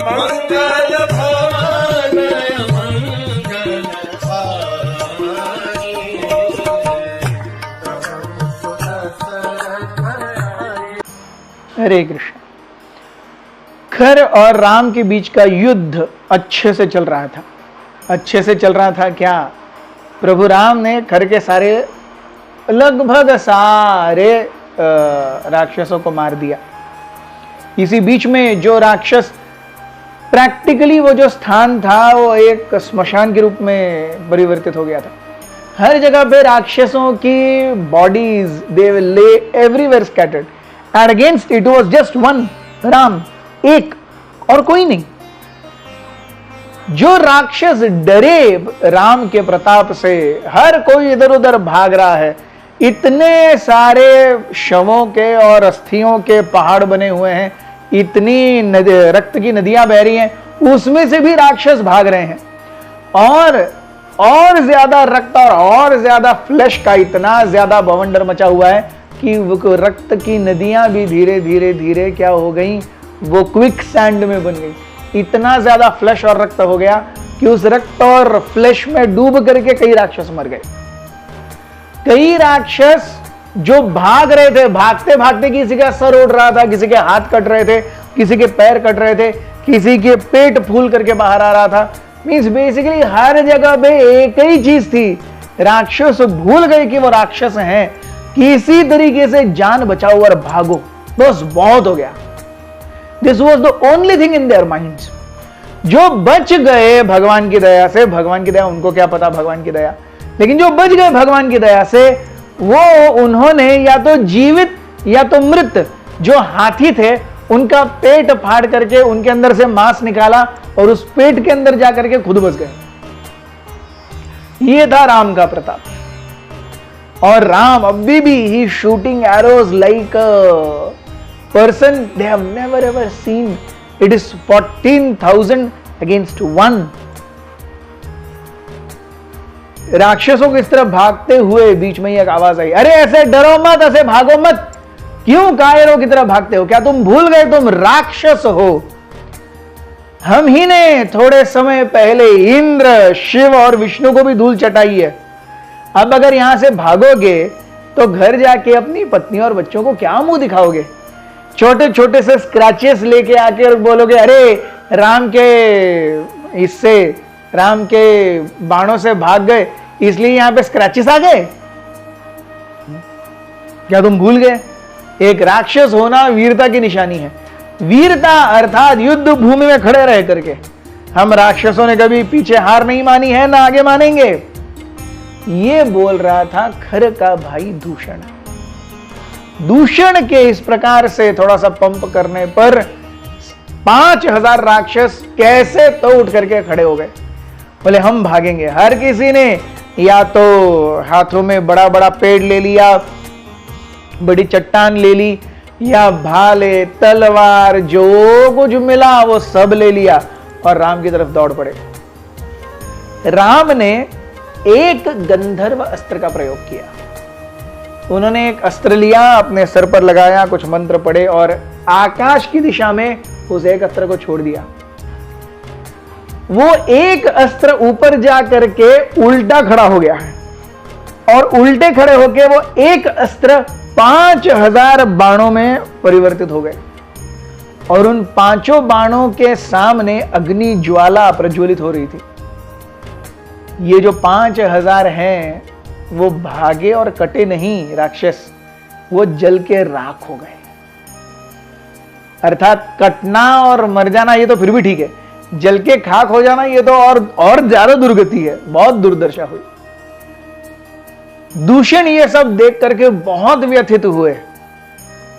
मंगल भवन हरे कृष्ण। खर और राम के बीच का युद्ध अच्छे से चल रहा था। अच्छे से चल रहा था क्या? प्रभु राम ने खर के सारे लगभग सारे राक्षसों को मार दिया। इसी बीच में जो राक्षस प्रैक्टिकली वो जो स्थान था वो एक स्मशान के रूप में परिवर्तित हो गया था। हर जगह पे राक्षसों की बॉडीज दे ले everywhere scattered and against it was just one Ram, एक और कोई नहीं। जो राक्षस डरे राम के प्रताप से, हर कोई इधर उधर भाग रहा है। इतने सारे शवों के और अस्थियों के पहाड़ बने हुए हैं, इतनी रक्त की नदियां बह रही हैं, उसमें से भी राक्षस भाग रहे हैं। और ज्यादा रक्त और ज्यादा फ्लैश का इतना ज्यादा बवंडर मचा हुआ है कि वो रक्त की नदियां भी धीरे धीरे धीरे क्या हो गई, वो क्विक सैंड में बन गई। इतना ज्यादा फ्लैश और रक्त हो गया कि उस रक्त और फ्लैश में डूब करके कई राक्षस मर गए। कई राक्षस जो भाग रहे थे, भागते भागते किसी का सर उड़ रहा था, किसी के हाथ कट रहे थे, किसी के पैर कट रहे थे, किसी के पेट फूल करके बाहर आ रहा था। मींस बेसिकली हर जगह पे एक ही चीज थी, राक्षस भूल गए कि वो राक्षस हैं। किसी तरीके से जान बचाओ और भागो, बस बहुत हो गया। This was the only thing in their minds. जो बच गए भगवान की दया से, भगवान की दया उनको क्या पता भगवान की दया, लेकिन जो बच गए भगवान की दया से, वो उन्होंने या तो जीवित या तो मृत जो हाथी थे उनका पेट फाड़ करके उनके अंदर से मांस निकाला और उस पेट के अंदर जाकर के खुद बच गए। ये था राम का प्रताप। और राम अभी भी ही shooting arrows like person they have never ever seen. It is 14,000 against 1। राक्षसों की इस तरफ भागते हुए बीच में एक आवाज आई, अरे ऐसे डरो मत, ऐसे भागो मत, क्यों कायरों की तरफ भागते हो? क्या तुम भूल गए तुम राक्षस हो? हम ही ने थोड़े समय पहले इंद्र, शिव और विष्णु को भी धूल चटाई है। अब अगर यहां से भागोगे तो घर जाके अपनी पत्नी और बच्चों को क्या मुंह दिखाओगे? छोटे छोटे से स्क्रैचेस लेके आके और बोलोगे अरे राम के बाणों से भाग गए इसलिए यहां पे स्क्रैचेस आ गए। क्या तुम भूल गए? एक राक्षस होना वीरता की निशानी है। वीरता अर्थात युद्ध भूमि में खड़े रह करके। हम राक्षसों ने कभी पीछे हार नहीं मानी है, ना आगे मानेंगे। ये बोल रहा था खर का भाई दूषण। दूषण के इस प्रकार से थोड़ा सा पंप करने पर 5,000 राक्षस कैसे तो उठ करके खड़े हो गए। बोले हम भागेंगे। हर किसी ने या तो हाथों में बड़ा बड़ा पेड़ ले लिया, बड़ी चट्टान ले ली, या भाले, तलवार, जो कुछ मिला वो सब ले लिया और राम की तरफ दौड़ पड़े। राम ने एक गंधर्व अस्त्र का प्रयोग किया। उन्होंने एक अस्त्र लिया, अपने सर पर लगाया, कुछ मंत्र पढ़े और आकाश की दिशा में उस एक अस्त्र को छोड़ दिया। वो एक अस्त्र ऊपर जा करके उल्टा खड़ा हो गया है और उल्टे खड़े होके वो एक अस्त्र 5,000 बाणों में परिवर्तित हो गए और उन 5 बाणों के सामने अग्नि ज्वाला प्रज्वलित हो रही थी। ये जो 5,000 हैं वो भागे और कटे नहीं राक्षस, वो जल के राख हो गए। अर्थात कटना और मर जाना ये तो फिर भी ठीक है, जल के खाक हो जाना ये तो और ज्यादा दुर्गति है, बहुत दुर्दशा हुई। दूषण ये सब देख करके बहुत व्यथित हुए।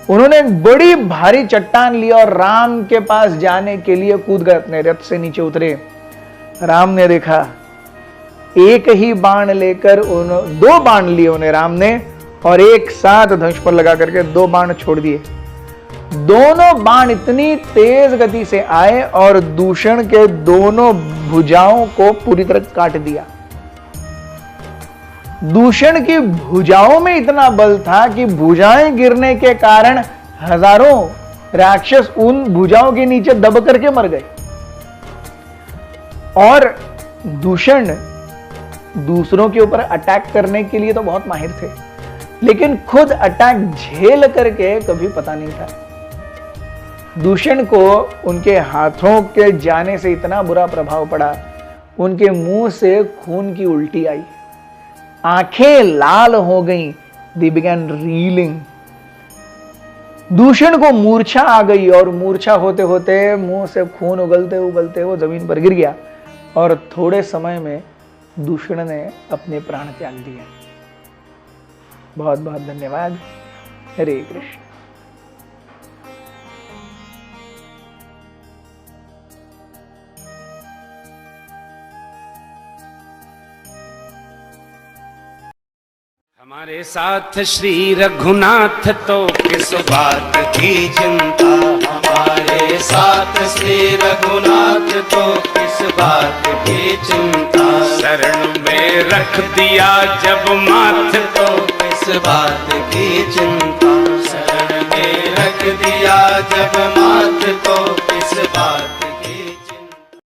उन्होंने एक बड़ी भारी चट्टान ली और राम के पास जाने के लिए कूद गए, अपने रथ से नीचे उतरे। राम ने देखा एक ही बाण लेकर 2 बाण लिए उन्हें राम ने और एक साथ धनुष पर लगा करके 2 बाण छोड़ दिए। दोनों बाण इतनी तेज गति से आए और दूषण के दोनों भुजाओं को पूरी तरह काट दिया। दूषण की भुजाओं में इतना बल था कि भुजाएं गिरने के कारण हजारों राक्षस उन भुजाओं के नीचे दब करके मर गए। और दूषण दूसरों के ऊपर अटैक करने के लिए तो बहुत माहिर थे, लेकिन खुद अटैक झेल करके कभी पता नहीं था। दूषण को उनके हाथों के जाने से इतना बुरा प्रभाव पड़ा, उनके मुंह से खून की उल्टी आई, आंखें लाल हो गईं, दे बिगैन रीलिंग। दूषण को मूर्छा आ गई और मूर्छा होते होते मुंह से खून उगलते उगलते वो जमीन पर गिर गया और थोड़े समय में दूषण ने अपने प्राण त्याग दिए। बहुत बहुत धन्यवाद। हरे कृष्ण। हमारे साथ श्री रघुनाथ तो किस बात की चिंता, हमारे साथ श्री रघुनाथ तो किस बात की चिंता, शरण में रख दिया जब माथ तो किस बात की चिंता, शरण में रख दिया जब माथ तो किस बात